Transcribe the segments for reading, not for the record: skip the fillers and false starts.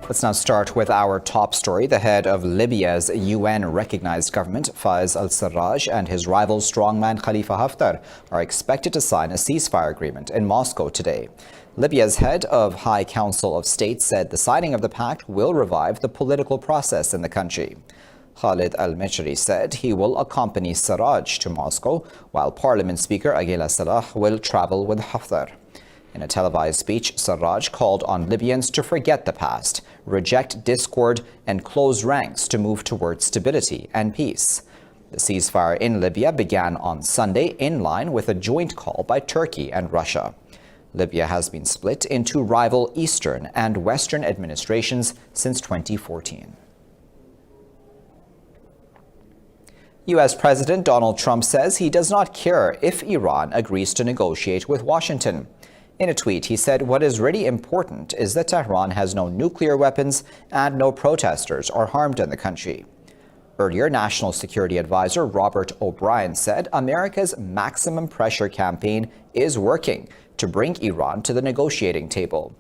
Let's now start with our top story. The head of Libya's UN-recognized government, Faiz al-Sarraj, and his rival strongman Khalifa Haftar are expected to sign a ceasefire agreement in Moscow today. Libya's head of High Council of State said the signing of the pact will revive the political process in the country. Khalid al-Mechri said he will accompany Sarraj to Moscow, while Parliament Speaker Aguila Salah will travel with Haftar. In a televised speech, Sarraj called on Libyans to forget the past, reject discord, and close ranks to move towards stability and peace. The ceasefire in Libya began on Sunday in line with a joint call by Turkey and Russia. Libya has been split into rival Eastern and Western administrations since 2014. U.S. President Donald Trump says he does not care if Iran agrees to negotiate with Washington. In a tweet, he said what is really important is that Tehran has no nuclear weapons and no protesters are harmed in the country. Earlier, National Security Advisor Robert O'Brien said America's maximum pressure campaign is working to bring Iran to the negotiating table.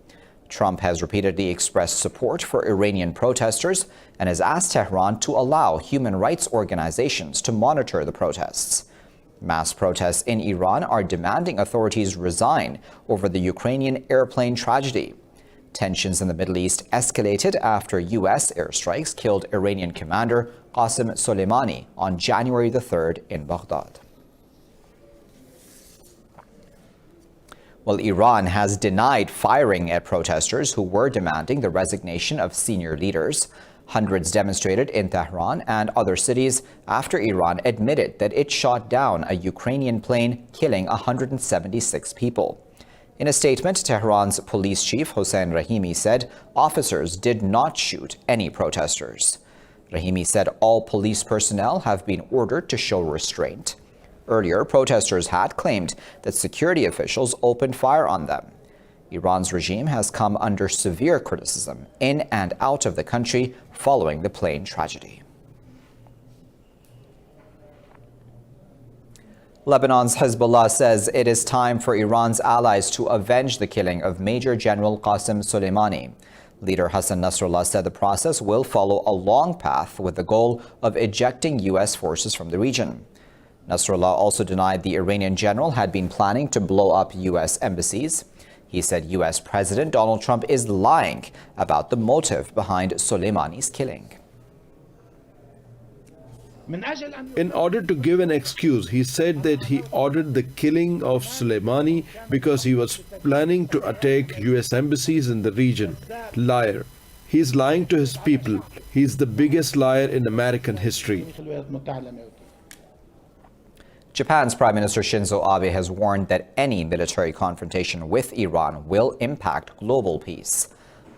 Trump has repeatedly expressed support for Iranian protesters and has asked Tehran to allow human rights organizations to monitor the protests. Mass protests in Iran are demanding authorities resign over the Ukrainian airplane tragedy. Tensions in the Middle East escalated after U.S. airstrikes killed Iranian commander Qasem Soleimani on January the 3rd in Baghdad. Well, Iran has denied firing at protesters who were demanding the resignation of senior leaders. Hundreds demonstrated in Tehran and other cities after Iran admitted that it shot down a Ukrainian plane, killing 176 people. In a statement, Tehran's police chief Hossein Rahimi said officers did not shoot any protesters. Rahimi said all police personnel have been ordered to show restraint. Earlier, protesters had claimed that security officials opened fire on them. Iran's regime has come under severe criticism in and out of the country following the plane tragedy. Lebanon's Hezbollah says it is time for Iran's allies to avenge the killing of Major General Qasem Soleimani. Leader Hassan Nasrallah said the process will follow a long path with the goal of ejecting U.S. forces from the region. Nasrallah also denied the Iranian general had been planning to blow up U.S. embassies. He said U.S. President Donald Trump is lying about the motive behind Soleimani's killing. In order to give an excuse, he said that he ordered the killing of Soleimani because he was planning to attack U.S. embassies in the region. Liar. He's lying to his people. He's the biggest liar in American history. Japan's Prime Minister Shinzo Abe has warned that any military confrontation with Iran will impact global peace.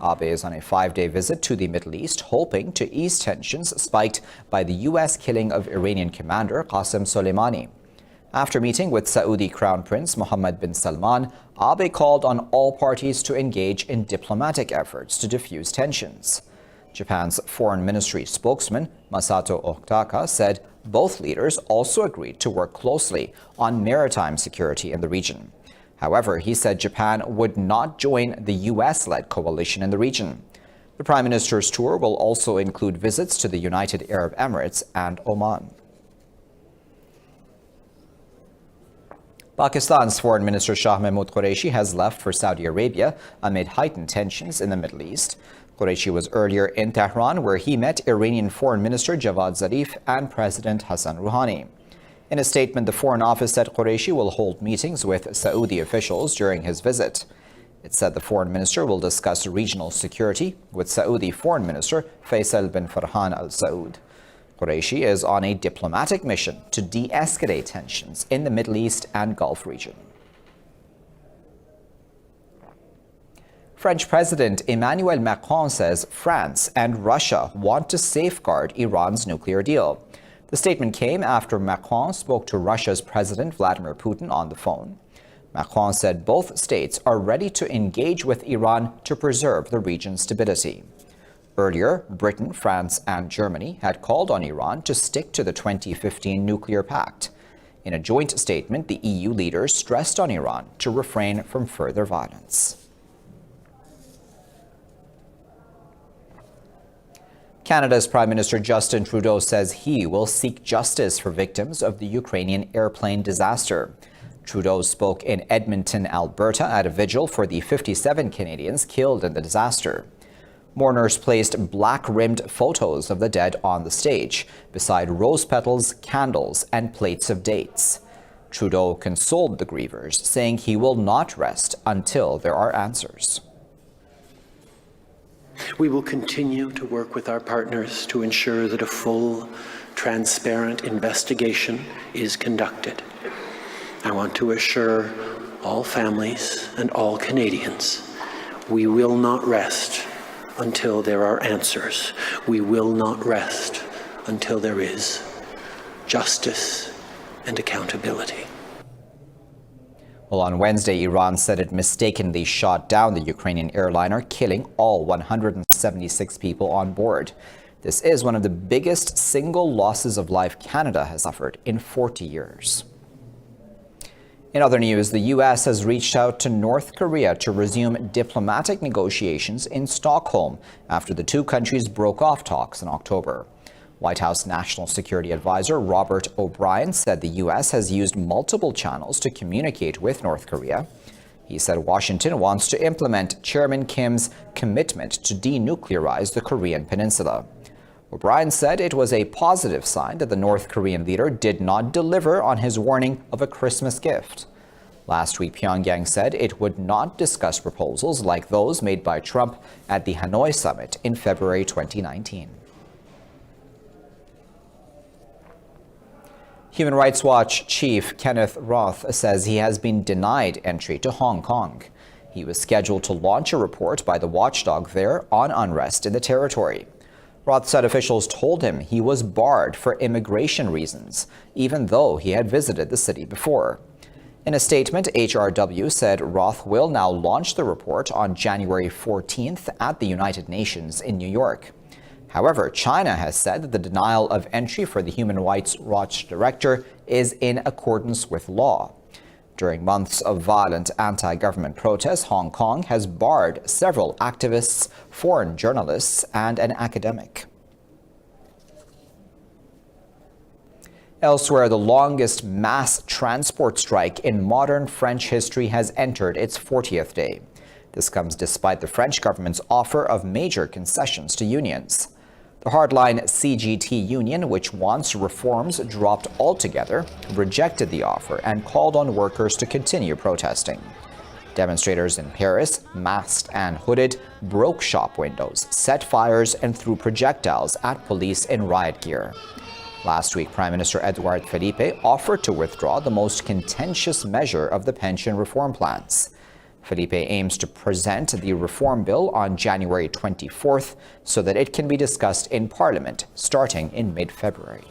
Abe is on a 5-day visit to the Middle East, hoping to ease tensions spiked by the U.S. killing of Iranian commander Qasem Soleimani. After meeting with Saudi Crown Prince Mohammed bin Salman, Abe called on all parties to engage in diplomatic efforts to diffuse tensions. Japan's Foreign Ministry spokesman Masato Otaka said both leaders also agreed to work closely on maritime security in the region. However, he said Japan would not join the U.S.-led coalition in the region. The Prime Minister's tour will also include visits to the United Arab Emirates and Oman. Pakistan's Foreign Minister Shah Mahmood Qureshi has left for Saudi Arabia amid heightened tensions in the Middle East. Qureshi was earlier in Tehran, where he met Iranian Foreign Minister Javad Zarif and President Hassan Rouhani. In a statement, the Foreign Office said Qureshi will hold meetings with Saudi officials during his visit. It said the Foreign Minister will discuss regional security with Saudi Foreign Minister Faisal bin Farhan Al Saud. Qureshi is on a diplomatic mission to de-escalate tensions in the Middle East and Gulf region. French President Emmanuel Macron says France and Russia want to safeguard Iran's nuclear deal. The statement came after Macron spoke to Russia's President Vladimir Putin on the phone. Macron said both states are ready to engage with Iran to preserve the region's stability. Earlier, Britain, France, and Germany had called on Iran to stick to the 2015 nuclear pact. In a joint statement, the EU leaders stressed on Iran to refrain from further violence. Canada's Prime Minister Justin Trudeau says he will seek justice for victims of the Ukrainian airplane disaster. Trudeau spoke in Edmonton, Alberta at a vigil for the 57 Canadians killed in the disaster. Mourners placed black-rimmed photos of the dead on the stage, beside rose petals, candles, and plates of dates. Trudeau consoled the grievers, saying he will not rest until there are answers. We will continue to work with our partners to ensure that a full, transparent investigation is conducted. I want to assure all families and all Canadians we will not rest until there are answers. We will not rest until there is justice and accountability. Well, on Wednesday, Iran said it mistakenly shot down the Ukrainian airliner, killing all 176 people on board. This is one of the biggest single losses of life Canada has suffered in 40 years. In other news, the U.S. has reached out to North Korea to resume diplomatic negotiations in Stockholm after the two countries broke off talks in October. White House National Security Advisor Robert O'Brien said the U.S. has used multiple channels to communicate with North Korea. He said Washington wants to implement Chairman Kim's commitment to denuclearize the Korean peninsula. O'Brien said it was a positive sign that the North Korean leader did not deliver on his warning of a Christmas gift. Last week, Pyongyang said it would not discuss proposals like those made by Trump at the Hanoi summit in February 2019. Human Rights Watch chief Kenneth Roth says he has been denied entry to Hong Kong. He was scheduled to launch a report by the watchdog there on unrest in the territory. Roth said officials told him he was barred for immigration reasons, even though he had visited the city before. In a statement, HRW said Roth will now launch the report on January 14th at the United Nations in New York. However, China has said that the denial of entry for the Human Rights Watch director is in accordance with law. During months of violent anti-government protests, Hong Kong has barred several activists, foreign journalists, and an academic. Elsewhere, the longest mass transport strike in modern French history has entered its 40th day. This comes despite the French government's offer of major concessions to unions. The hardline CGT union, which wants reforms dropped altogether, rejected the offer and called on workers to continue protesting. Demonstrators in Paris, masked and hooded, broke shop windows, set fires, and threw projectiles at police in riot gear. Last week, Prime Minister Edouard Philippe offered to withdraw the most contentious measure of the pension reform plans. Philippe aims to present the reform bill on January 24th so that it can be discussed in Parliament starting in mid-February.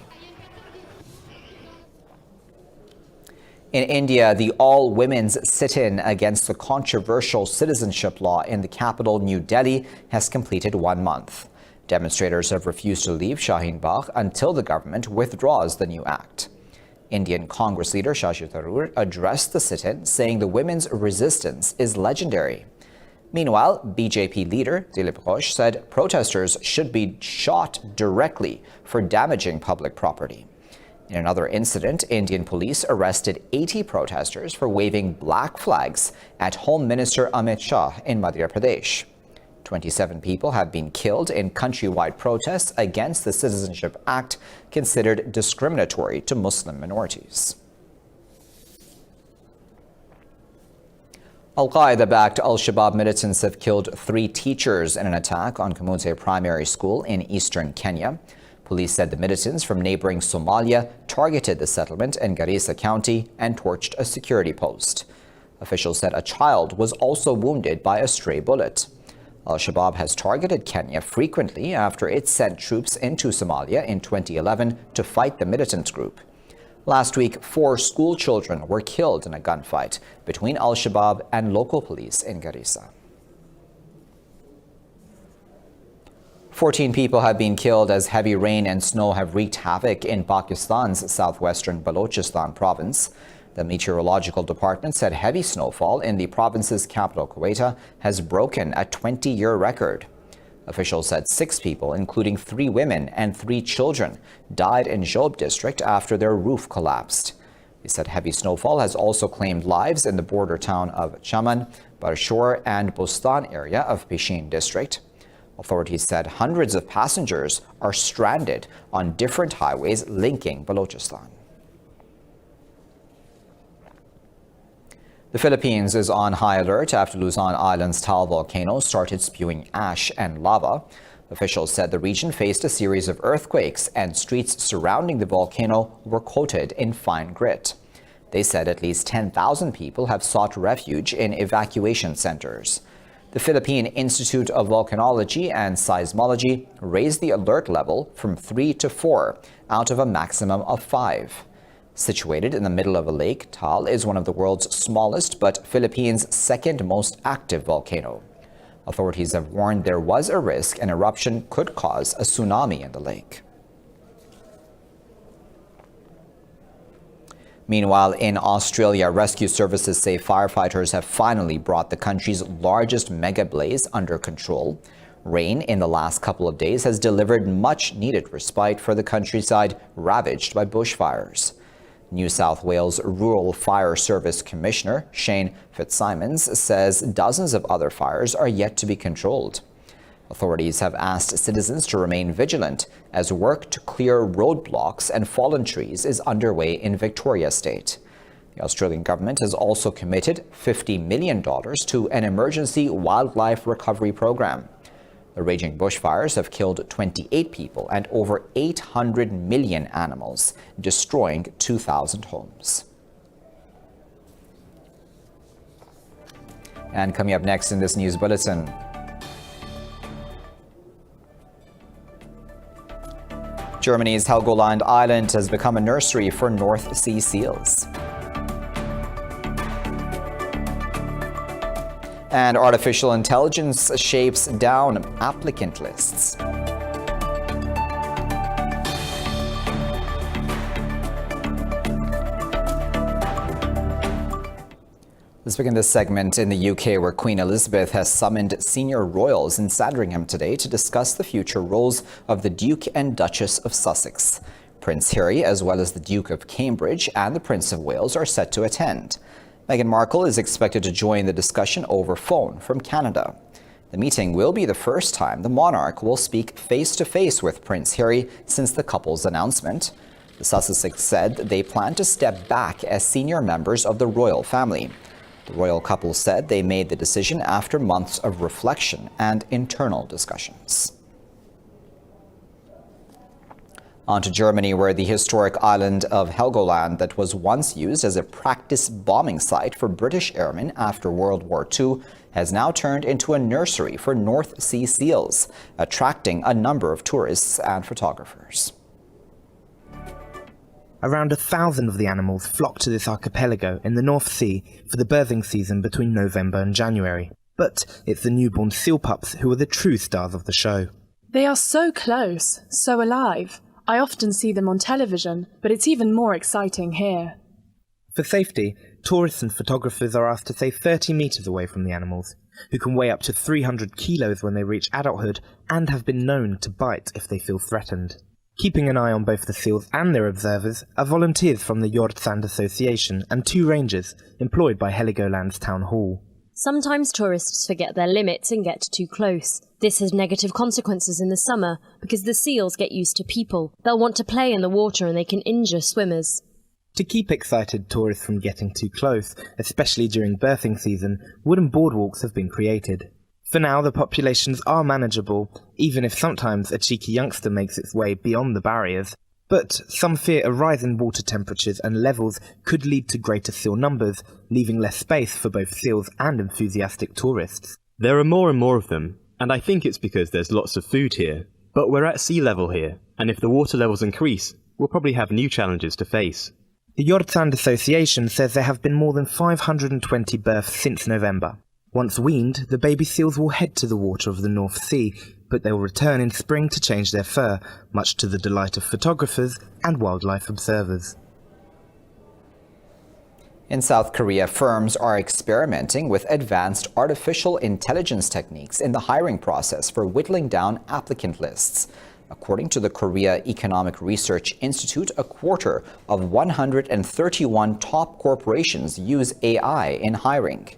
In India, the all-women's sit-in against the controversial citizenship law in the capital, New Delhi, has completed 1 month. Demonstrators have refused to leave Shaheen Bagh until the government withdraws the new act. Indian Congress leader Shashi Tharoor addressed the sit-in, saying the women's resistance is legendary. Meanwhile, BJP leader Dilip Ghosh said protesters should be shot directly for damaging public property. In another incident, Indian police arrested 80 protesters for waving black flags at Home Minister Amit Shah in Madhya Pradesh. 27 people have been killed in countrywide protests against the Citizenship Act, considered discriminatory to Muslim minorities. Al-Qaeda-backed Al-Shabaab militants have killed 3 teachers in an attack on Kamunte Primary School in eastern Kenya. Police said the militants from neighboring Somalia targeted the settlement in Garissa County and torched a security post. Officials said a child was also wounded by a stray bullet. Al-Shabaab has targeted Kenya frequently after it sent troops into Somalia in 2011 to fight the militant group. Last week, 4 school children were killed in a gunfight between Al-Shabaab and local police in Garissa. 14 people have been killed as heavy rain and snow have wreaked havoc in Pakistan's southwestern Balochistan province. The meteorological department said heavy snowfall in the province's capital, Quetta, has broken a 20-year record. Officials said 6 people, including 3 women and 3 children, died in Job district after their roof collapsed. They said heavy snowfall has also claimed lives in the border town of Chaman, Barshor, and Bostan area of Pishin district. Authorities said hundreds of passengers are stranded on different highways linking Balochistan. The Philippines is on high alert after Luzon Island's Taal volcano started spewing ash and lava. Officials said the region faced a series of earthquakes and streets surrounding the volcano were coated in fine grit. They said at least 10,000 people have sought refuge in evacuation centers. The Philippine Institute of Volcanology and Seismology raised the alert level from 3 to 4 out of a maximum of 5. Situated in the middle of a lake, Taal is one of the world's smallest but Philippines' second most active volcano. Authorities have warned there was a risk an eruption could cause a tsunami in the lake. Meanwhile, in Australia, rescue services say firefighters have finally brought the country's largest mega blaze under control. Rain in the last couple of days has delivered much-needed respite for the countryside ravaged by bushfires. New South Wales Rural Fire Service Commissioner Shane Fitzsimons says dozens of other fires are yet to be controlled. Authorities have asked citizens to remain vigilant as work to clear roadblocks and fallen trees is underway in Victoria State. The Australian government has also committed $50 million to an emergency wildlife recovery program. The raging bushfires have killed 28 people and over 800 million animals, destroying 2,000 homes. And coming up next in this news bulletin, Germany's Helgoland Island has become a nursery for North Sea seals. And artificial intelligence shapes down applicant lists. Let's begin this segment in the UK, where Queen Elizabeth has summoned senior royals in Sandringham today to discuss the future roles of the Duke and Duchess of Sussex. Prince Harry, as well as the Duke of Cambridge and the Prince of Wales, are set to attend. Meghan Markle is expected to join the discussion over phone from Canada. The meeting will be the first time the monarch will speak face-to-face with Prince Harry since the couple's announcement. The Sussexes said they plan to step back as senior members of the royal family. The royal couple said they made the decision after months of reflection and internal discussions. On to Germany, where the historic island of Helgoland that was once used as a practice bombing site for British airmen after World War II has now turned into a nursery for North Sea seals, attracting a number of tourists and photographers. Around 1,000 of the animals flock to this archipelago in the North Sea for the birthing season between November and January. But it's the newborn seal pups who are the true stars of the show. They are so close, so alive. I often see them on television, but it's even more exciting here. For safety, tourists and photographers are asked to stay 30 metres away from the animals, who can weigh up to 300 kilos when they reach adulthood and have been known to bite if they feel threatened. Keeping an eye on both the seals and their observers are volunteers from the Jordsand Association and 2 rangers employed by Heligoland's Town Hall. Sometimes tourists forget their limits and get too close. This has negative consequences in the summer because the seals get used to people. They'll want to play in the water and they can injure swimmers. To keep excited tourists from getting too close, especially during birthing season, wooden boardwalks have been created. For now, the populations are manageable, even if sometimes a cheeky youngster makes its way beyond the barriers. But some fear a rise in water temperatures and levels could lead to greater seal numbers, leaving less space for both seals and enthusiastic tourists. There are more and more of them, and I think it's because there's lots of food here. But we're at sea level here, and if the water levels increase, we'll probably have new challenges to face. The Jordsand Association says there have been more than 520 births since November. Once weaned, the baby seals will head to the water of the North Sea, but they will return in spring to change their fur, much to the delight of photographers and wildlife observers. In South Korea, firms are experimenting with advanced artificial intelligence techniques in the hiring process for whittling down applicant lists. According to the Korea Economic Research Institute, a quarter of 131 top corporations use AI in hiring.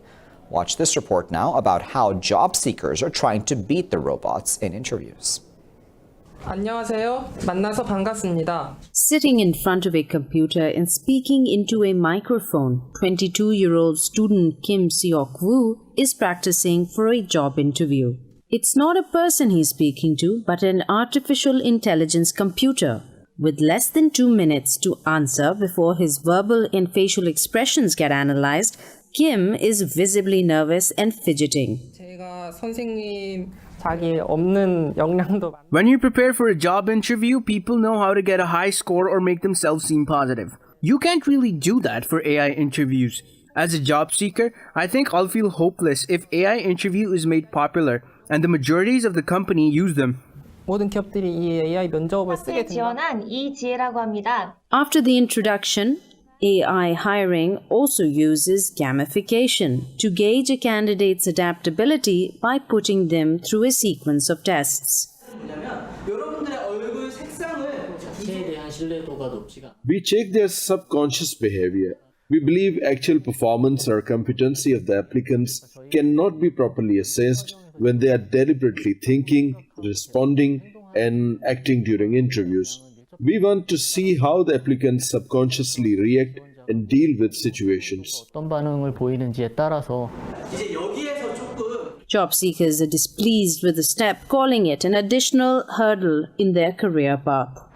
Watch this report now about how job seekers are trying to beat the robots in interviews. 안녕하세요. 만나서 반갑습니다. Sitting in front of a computer and speaking into a microphone, 22-year-old student Kim Seok-woo is practicing for a job interview. It's not a person he's speaking to, but an artificial intelligence computer. With less than 2 minutes to answer before his verbal and facial expressions get analyzed, Kim is visibly nervous and fidgeting. 제가 선생님 자기 없는 역량도 When you prepare for a job interview, people know how to get a high score or make themselves seem positive. You can't really do that for AI interviews. As a job seeker, I think I'll feel hopeless if AI interview is made popular and the majorities of the company use them. 모든 기업들이 이 AI 면접을 쓰게 된다. 지원한 이지혜라고 합니다. After the introduction, AI hiring also uses gamification to gauge a candidate's adaptability by putting them through a sequence of tests. We check their subconscious behavior. We believe actual performance or competency of the applicants cannot be properly assessed when they are deliberately thinking, responding, and acting during interviews. We want to see how the applicants subconsciously react and deal with situations. 어떤 반응을 보이는지에 따라서 Job seekers are displeased with the step, calling it an additional hurdle in their career path.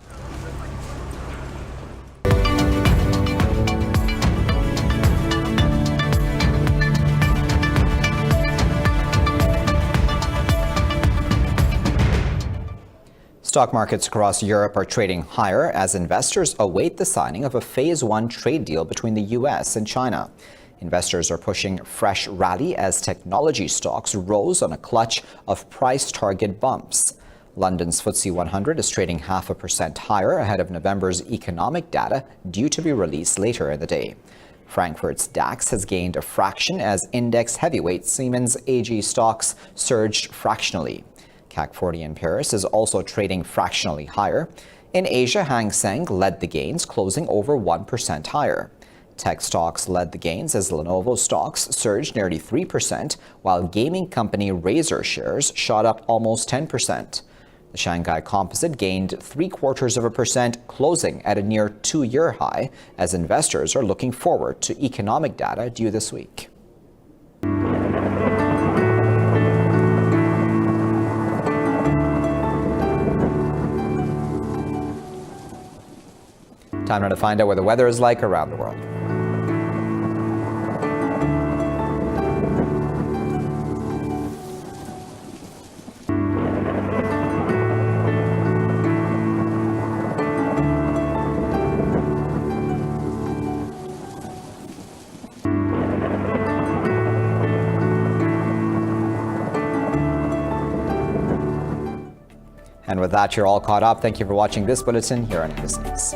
Stock markets across Europe are trading higher as investors await the signing of a Phase 1 trade deal between the U.S. and China. Investors are pushing fresh rally as technology stocks rose on a clutch of price target bumps. London's FTSE 100 is trading 0.5% higher ahead of November's economic data due to be released later in the day. Frankfurt's DAX has gained a fraction as index heavyweight Siemens AG stocks surged fractionally. CAC 40 in Paris is also trading fractionally higher. In Asia, Hang Seng led the gains, closing over 1% higher. Tech stocks led the gains as Lenovo stocks surged nearly 3%, while gaming company Razer shares shot up almost 10%. The Shanghai Composite gained 0.75%, closing at a near 2-year high, as investors are looking forward to economic data due this week. Time now to find out what the weather is like around the world. And with that, you're all caught up. Thank you for watching this bulletin here on Indus.